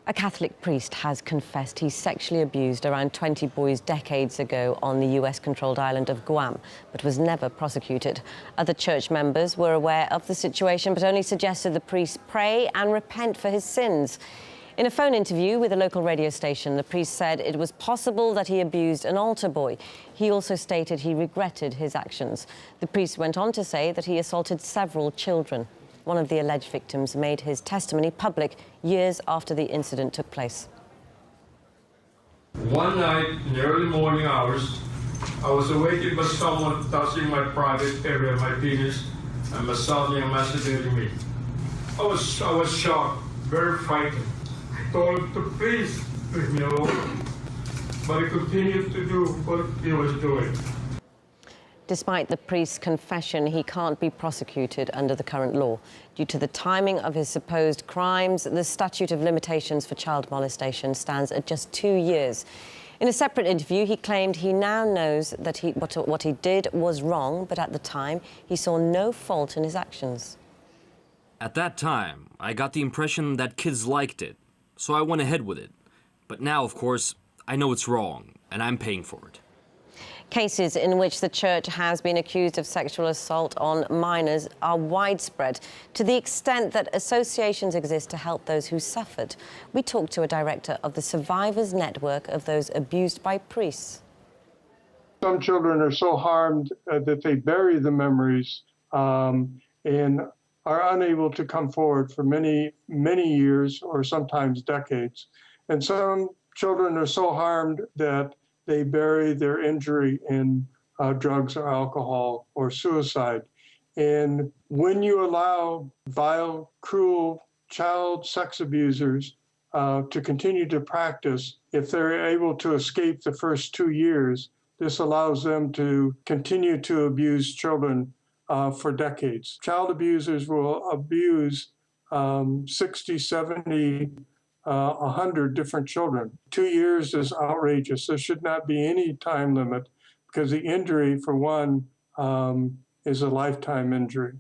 A Catholic priest has confessed he sexually abused around 20 boys decades ago on the US-controlled island of Guam, but was never prosecuted. Other church members were aware of the situation, but only suggested the priest pray and repent for his sins. In a phone interview with a local radio station, the priest said it was possible that he abused an altar boy. He also stated he regretted his actions. The priest went on to say that he assaulted several children. One of the alleged victims made his testimony public years after the incident took place. One night in the early morning hours, I was awakened by someone touching my private area, my penis, and massaging and masturbating me. I was shocked, very frightened. I told him to please leave me alone, but he continued to do what he was doing. Despite the priest's confession, he can't be prosecuted under the current law. Due to the timing of his supposed crimes, the statute of limitations for child molestation stands at just 2 years. In a separate interview, he claimed he now knows that what he did was wrong, but at the time, he saw no fault in his actions. At that time, I got the impression that kids liked it, so I went ahead with it. But now, of course, I know it's wrong, and I'm paying for it. Cases in which the church has been accused of sexual assault on minors are widespread, to the extent that associations exist to help those who suffered. We talked to a director of the Survivors Network of those abused by priests. Some children are so harmed that they bury the memories and are unable to come forward for many, many years or sometimes decades. And some children are so harmed that they bury their injury in drugs or alcohol or suicide. And when you allow vile, cruel child sex abusers to continue to practice, if they're able to escape the first 2 years, this allows them to continue to abuse children for decades. Child abusers will abuse 60, 70, 100 different children. 2 years is outrageous. There should not be any time limit because the injury, for one, is a lifetime injury.